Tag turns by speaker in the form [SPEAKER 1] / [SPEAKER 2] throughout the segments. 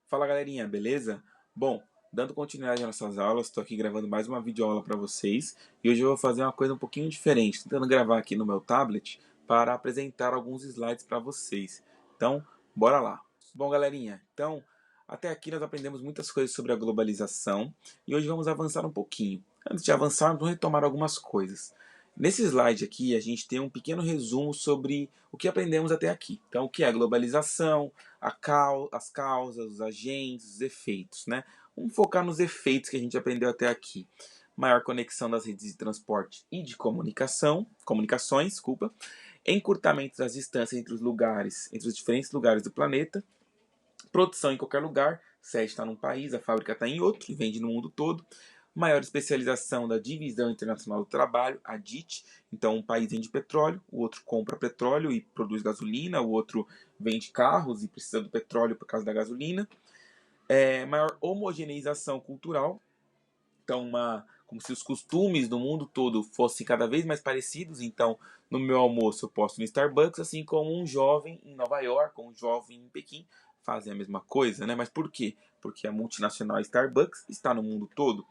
[SPEAKER 1] Fala galerinha, beleza? Bom, dando continuidade às nossas aulas, estou aqui gravando mais uma videoaula para vocês e hoje eu vou fazer uma coisa um pouquinho diferente, tentando gravar aqui no meu tablet para apresentar alguns slides para vocês. Então, bora lá! Bom galerinha, então até aqui nós aprendemos muitas coisas sobre a globalização e hoje vamos avançar um pouquinho. Antes de avançar, vamos retomar algumas coisas. Nesse slide aqui a gente tem um pequeno resumo sobre o que aprendemos até aqui. Então, o que é a globalização, as causas, os agentes, os efeitos, né? Vamos focar nos efeitos que a gente aprendeu até aqui. Maior conexão das redes de transporte e de comunicações, desculpa, encurtamento das distâncias entre os lugares, entre os diferentes lugares do planeta, produção em qualquer lugar, sede está num país, a fábrica está em outro e vende no mundo todo. Maior especialização da Divisão Internacional do Trabalho, a DIT. Então, um país vende petróleo, o outro compra petróleo e produz gasolina, o outro vende carros e precisa do petróleo por causa da gasolina. Maior homogeneização cultural. Então, como se os costumes do mundo todo fossem cada vez mais parecidos. Então, no meu almoço eu posso ir no Starbucks, assim como um jovem em Nova York, ou um jovem em Pequim fazem a mesma coisa, né? Mas por quê? Porque a multinacional Starbucks está no mundo todo.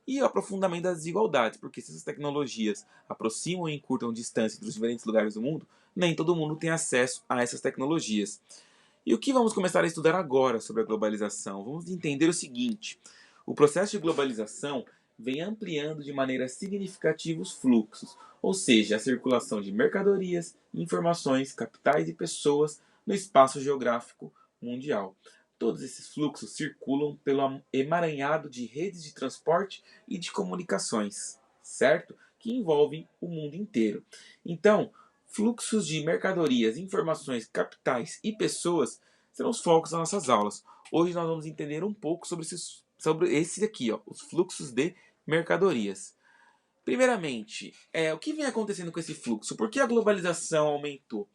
[SPEAKER 1] E o aprofundamento das desigualdades, porque se essas tecnologias aproximam e encurtam distância entre os diferentes lugares do mundo, nem todo mundo tem acesso a essas tecnologias. E o que vamos começar a estudar agora sobre a globalização? Vamos entender o seguinte: o processo de globalização vem ampliando de maneira significativa os fluxos, ou seja, a circulação de mercadorias, informações, capitais e pessoas no espaço geográfico mundial. Todos esses fluxos circulam pelo emaranhado de redes de transporte e de comunicações, certo? Que envolvem o mundo inteiro. Então, fluxos de mercadorias, informações, capitais e pessoas serão os focos das nossas aulas. Hoje nós vamos entender um pouco sobre esse aqui, ó, os fluxos de mercadorias. Primeiramente, o que vem acontecendo com esse fluxo? Por que a globalização aumentou?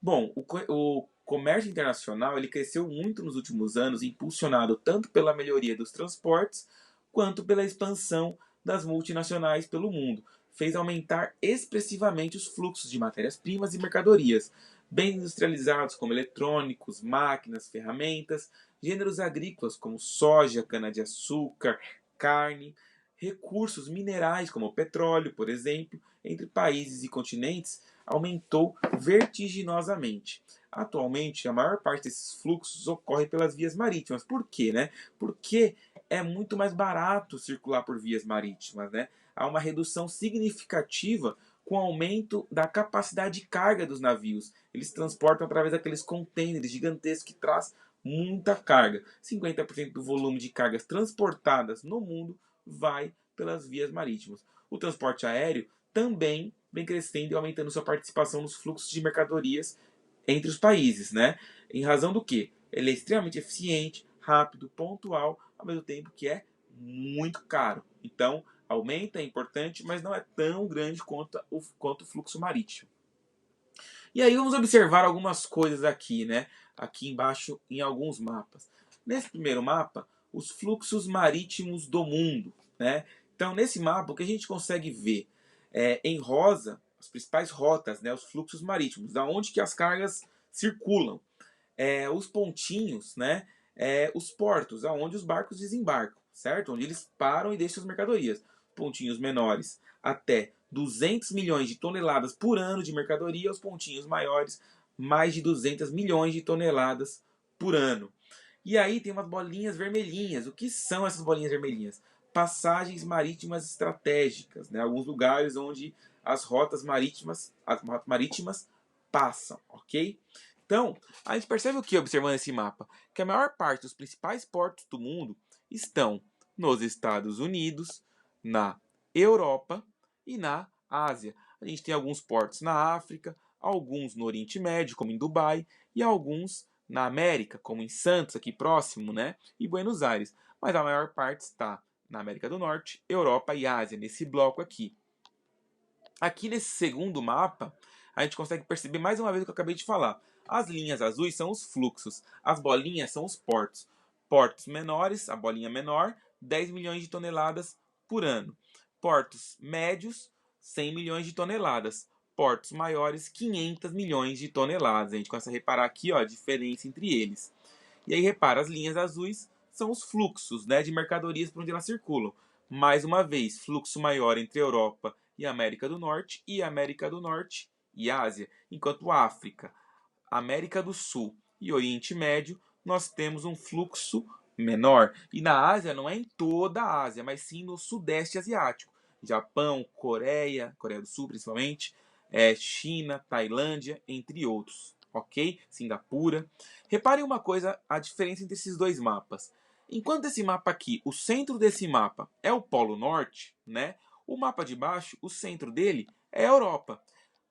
[SPEAKER 1] Bom, o comércio internacional ele cresceu muito nos últimos anos, impulsionado tanto pela melhoria dos transportes quanto pela expansão das multinacionais pelo mundo. Fez aumentar expressivamente os fluxos de matérias-primas e mercadorias, bens industrializados como eletrônicos, máquinas, ferramentas, gêneros agrícolas como soja, cana-de-açúcar, carne, recursos minerais como petróleo, por exemplo, entre países e continentes aumentou vertiginosamente. Atualmente, a maior parte desses fluxos ocorre pelas vias marítimas. Por quê, né? Porque é muito mais barato circular por vias marítimas, né? Há uma redução significativa com o aumento da capacidade de carga dos navios. Eles transportam através daqueles contêineres gigantescos que traz muita carga. 50% do volume de cargas transportadas no mundo vai pelas vias marítimas. O transporte aéreo também vem crescendo e aumentando sua participação nos fluxos de mercadorias entre os países, né? Em razão do que? Ele é extremamente eficiente, rápido, pontual, ao mesmo tempo que é muito caro. Então, aumenta, é importante, mas não é tão grande quanto o fluxo marítimo. E aí vamos observar algumas coisas aqui, né? Aqui embaixo em alguns mapas. Nesse primeiro mapa, os fluxos marítimos do mundo, né? Então, nesse mapa, o que a gente consegue ver em rosa as principais rotas, né? Os fluxos marítimos, da onde que as cargas circulam. Os pontinhos, né? Os portos, aonde os barcos desembarcam, certo? Onde eles param e deixam as mercadorias. Pontinhos menores até 200 milhões de toneladas por ano de mercadoria, os pontinhos maiores, mais de 200 milhões de toneladas por ano. E aí tem umas bolinhas vermelhinhas. O que são essas bolinhas vermelhinhas? Passagens marítimas estratégicas, né? Alguns lugares onde as rotas marítimas passam, ok? Então, a gente percebe o que observando esse mapa? Que a maior parte dos principais portos do mundo estão nos Estados Unidos, na Europa e na Ásia. A gente tem alguns portos na África, alguns no Oriente Médio, como em Dubai, e alguns na América, como em Santos, aqui próximo, né? E Buenos Aires. Mas a maior parte está na América do Norte, Europa e Ásia, nesse bloco aqui. Aqui nesse segundo mapa, a gente consegue perceber mais uma vez o que eu acabei de falar. As linhas azuis são os fluxos, as bolinhas são os portos. Portos menores, a bolinha menor, 10 milhões de toneladas por ano. Portos médios, 100 milhões de toneladas. Portos maiores, 500 milhões de toneladas. A gente começa a reparar aqui ó, a diferença entre eles. E aí repara, as linhas azuis são os fluxos, né, de mercadorias por onde elas circulam. Mais uma vez, fluxo maior entre Europa e América do Norte e América do Norte e Ásia, enquanto África, América do Sul e Oriente Médio, nós temos um fluxo menor. E na Ásia, não é em toda a Ásia, mas sim no Sudeste Asiático. Japão, Coreia, Coreia do Sul principalmente, China, Tailândia, entre outros. Ok? Singapura. Reparem uma coisa, a diferença entre esses dois mapas. Enquanto esse mapa aqui, o centro desse mapa é o Polo Norte, né? O mapa de baixo, o centro dele é a Europa.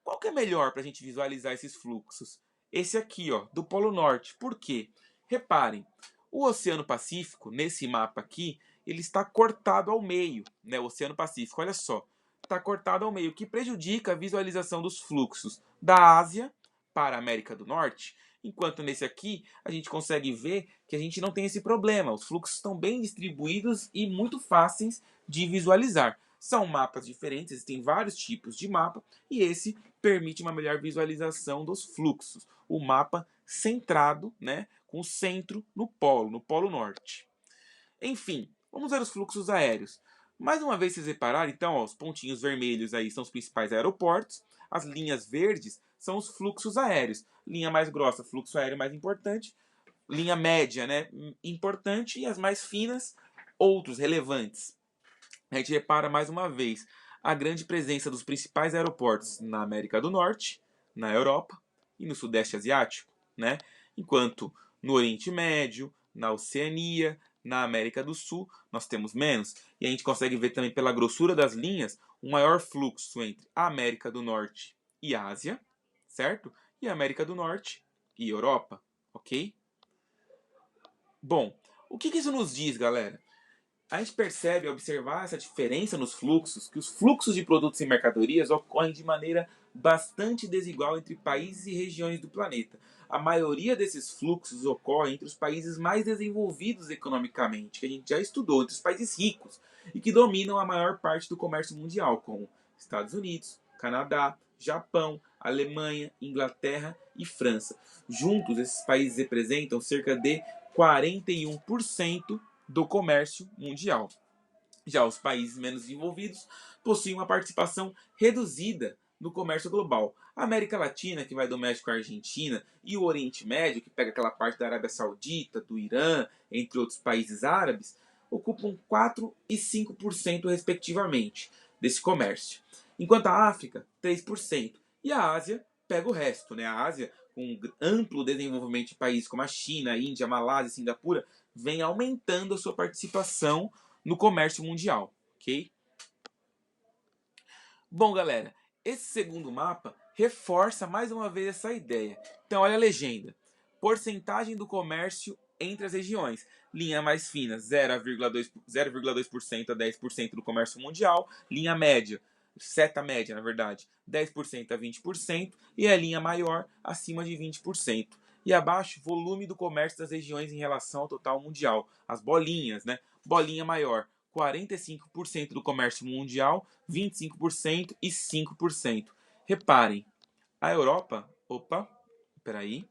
[SPEAKER 1] Qual que é melhor para a gente visualizar esses fluxos? Esse aqui, ó, do Polo Norte. Por quê? Reparem, o Oceano Pacífico, nesse mapa aqui, ele está cortado ao meio, né? O Oceano Pacífico, olha só, está cortado ao meio, o que prejudica a visualização dos fluxos da Ásia para a América do Norte, enquanto nesse aqui a gente consegue ver que a gente não tem esse problema. Os fluxos estão bem distribuídos e muito fáceis de visualizar. São mapas diferentes, existem vários tipos de mapa, e esse permite uma melhor visualização dos fluxos. O mapa centrado, né, com o centro no Polo Norte. Enfim, vamos ver os fluxos aéreos. Mais uma vez, vocês repararam, então, ó, os pontinhos vermelhos aí são os principais aeroportos, as linhas verdes são os fluxos aéreos. Linha mais grossa, fluxo aéreo mais importante, linha média, né, importante, e as mais finas, outros relevantes. A gente repara mais uma vez a grande presença dos principais aeroportos na América do Norte, na Europa e no Sudeste Asiático, né? Enquanto no Oriente Médio, na Oceania, na América do Sul, nós temos menos. E a gente consegue ver também pela grossura das linhas um maior fluxo entre a América do Norte e Ásia, certo? E a América do Norte e Europa, ok? Bom, o que isso nos diz, galera? A gente percebe, ao observar essa diferença nos fluxos, que os fluxos de produtos e mercadorias ocorrem de maneira bastante desigual entre países e regiões do planeta. A maioria desses fluxos ocorre entre os países mais desenvolvidos economicamente, que a gente já estudou, entre os países ricos, e que dominam a maior parte do comércio mundial, como Estados Unidos, Canadá, Japão, Alemanha, Inglaterra e França. Juntos, esses países representam cerca de 41% do comércio mundial. Já os países menos desenvolvidos possuem uma participação reduzida no comércio global. A América Latina, que vai do México à Argentina, e o Oriente Médio, que pega aquela parte da Arábia Saudita, do Irã, entre outros países árabes, ocupam 4 e 5% respectivamente desse comércio. Enquanto a África, 3%. E a Ásia pega o resto, né? A Ásia, com um amplo desenvolvimento de países como a China, a Índia, a Malásia e Singapura, vem aumentando a sua participação no comércio mundial, ok? Bom, galera, esse segundo mapa reforça mais uma vez essa ideia. Então, olha a legenda. Porcentagem do comércio entre as regiões. Linha mais fina, 0,2% a 10% do comércio mundial. Linha média, seta média, na verdade, 10% a 20%. E a linha maior, acima de 20%. E abaixo, volume do comércio das regiões em relação ao total mundial. As bolinhas, né? Bolinha maior, 45% do comércio mundial, 25% e 5%. Reparem, a Europa, peraí.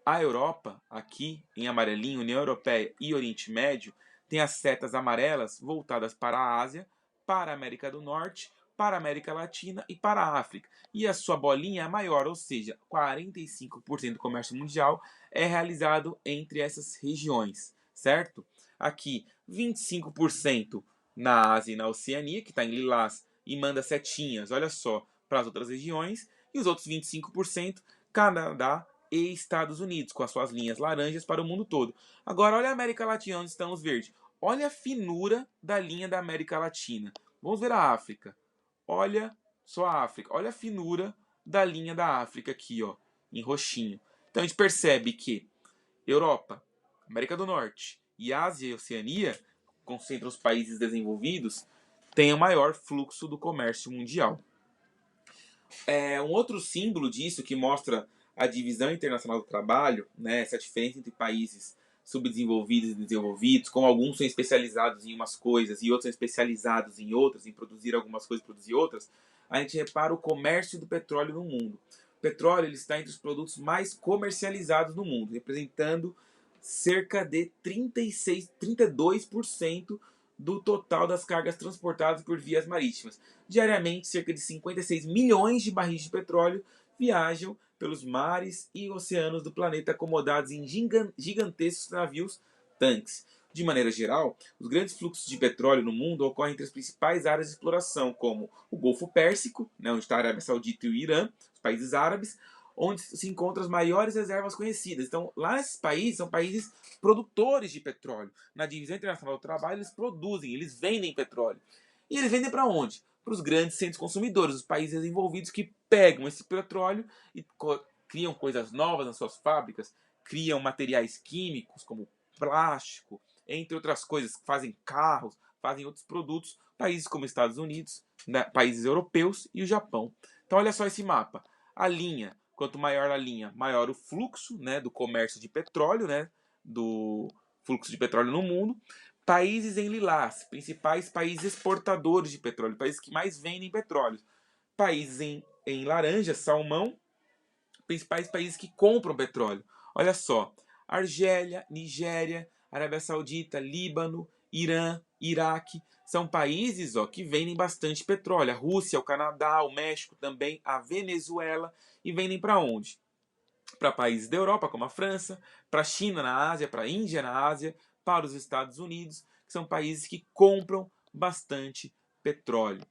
[SPEAKER 1] A Europa, aqui em amarelinho, União Europeia e Oriente Médio, tem as setas amarelas voltadas para a Ásia, para a América do Norte, para a América Latina e para a África. E a sua bolinha é maior, ou seja, 45% do comércio mundial é realizado entre essas regiões, certo? Aqui, 25% na Ásia e na Oceania, que está em lilás e manda setinhas, olha só, para as outras regiões. E os outros 25%, Canadá e Estados Unidos, com as suas linhas laranjas para o mundo todo. Agora, olha a América Latina, onde estão os verdes. Olha a finura da linha da América Latina. Vamos ver a África. Olha só a África. Olha a finura da linha da África aqui, ó, em roxinho. Então a gente percebe que Europa, América do Norte e Ásia e Oceania, concentram os países desenvolvidos, têm o maior fluxo do comércio mundial. Um outro símbolo disso que mostra a divisão internacional do trabalho, né, essa diferença entre países subdesenvolvidos e desenvolvidos, como alguns são especializados em umas coisas e outros são especializados em outras, em produzir algumas coisas e produzir outras, a gente repara o comércio do petróleo no mundo. O petróleo ele está entre os produtos mais comercializados no mundo, representando cerca de 32% do total das cargas transportadas por vias marítimas. Diariamente, cerca de 56 milhões de barris de petróleo viajam pelos mares e oceanos do planeta acomodados em gigantescos navios tanques. De maneira geral, os grandes fluxos de petróleo no mundo ocorrem entre as principais áreas de exploração, como o Golfo Pérsico, né, onde está a Arábia Saudita e o Irã, os países árabes, onde se encontram as maiores reservas conhecidas. Então, lá nesses países, são países produtores de petróleo. Na Divisão Internacional do Trabalho, eles produzem, eles vendem petróleo. E eles vendem para onde? Para os grandes centros consumidores, os países desenvolvidos que pegam esse petróleo e criam coisas novas nas suas fábricas, criam materiais químicos como plástico, entre outras coisas, fazem carros, fazem outros produtos, países como Estados Unidos, né, países europeus e o Japão. Então olha só esse mapa. A linha, quanto maior a linha, maior o fluxo, né, do comércio de petróleo, né, do fluxo de petróleo no mundo. Países em lilás, principais países exportadores de petróleo, países que mais vendem petróleo. Países em laranja, salmão, principais países que compram petróleo. Olha só, Argélia, Nigéria, Arábia Saudita, Líbano, Irã, Iraque, são países que vendem bastante petróleo. A Rússia, o Canadá, o México também, a Venezuela, e vendem para onde? Para países da Europa, como a França, para a China na Ásia, para a Índia na Ásia, para os Estados Unidos, que são países que compram bastante petróleo.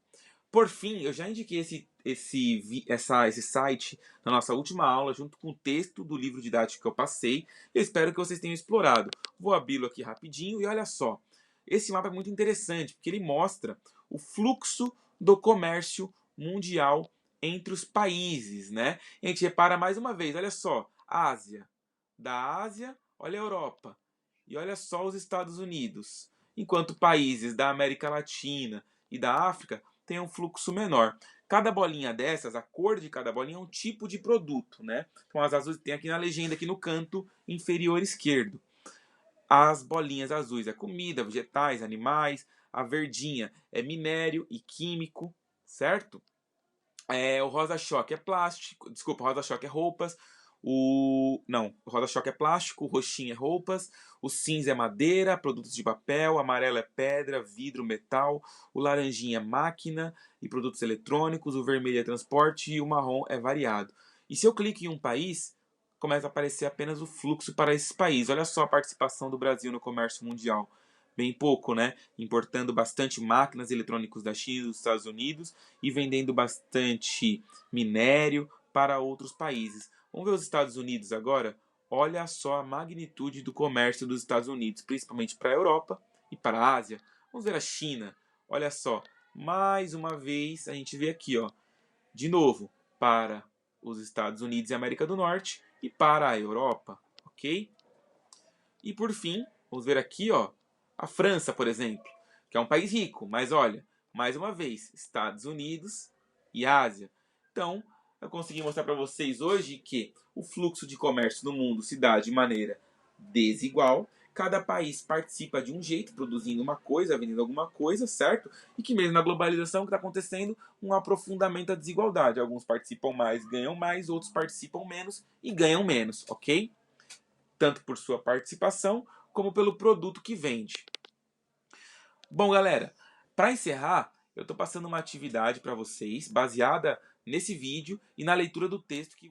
[SPEAKER 1] Por fim, eu já indiquei esse site na nossa última aula, junto com o texto do livro didático que eu passei. Eu espero que vocês tenham explorado. Vou abri-lo aqui rapidinho e olha só. Esse mapa é muito interessante, porque ele mostra o fluxo do comércio mundial entre os países, né? E a gente repara mais uma vez, olha só, Ásia. Da Ásia, olha a Europa. E olha só os Estados Unidos. Enquanto países da América Latina e da África tem um fluxo menor. Cada bolinha dessas, a cor de cada bolinha é um tipo de produto, né? Então as azuis tem aqui na legenda, aqui no canto inferior esquerdo. As bolinhas azuis é comida, vegetais, animais. A verdinha é minério e químico, certo? O rosa-choque é plástico, desculpa, o rosa-choque é roupas. O rosa-choque é plástico, o roxinho é roupas, o cinza é madeira, produtos de papel, o amarelo é pedra, vidro, metal, o laranjinha é máquina e produtos eletrônicos, o vermelho é transporte e o marrom é variado. E se eu clico em um país, começa a aparecer apenas o fluxo para esse país. Olha só a participação do Brasil no comércio mundial. Bem pouco, né? Importando bastante máquinas eletrônicos da China e dos Estados Unidos e vendendo bastante minério para outros países. Vamos ver os Estados Unidos agora? Olha só a magnitude do comércio dos Estados Unidos, principalmente para a Europa e para a Ásia. Vamos ver a China. Olha só, mais uma vez a gente vê aqui, ó, de novo, para os Estados Unidos e América do Norte e para a Europa, ok? E por fim, vamos ver aqui, ó, a França, por exemplo, que é um país rico, mas olha, mais uma vez, Estados Unidos e Ásia. Então, eu consegui mostrar para vocês hoje que o fluxo de comércio no mundo se dá de maneira desigual. Cada país participa de um jeito, produzindo uma coisa, vendendo alguma coisa, certo? E que mesmo na globalização que está acontecendo, um aprofundamento da desigualdade. Alguns participam mais, ganham mais, outros participam menos e ganham menos, ok? Tanto por sua participação, como pelo produto que vende. Bom, galera, para encerrar, eu estou passando uma atividade para vocês, baseada nesse vídeo e na leitura do texto que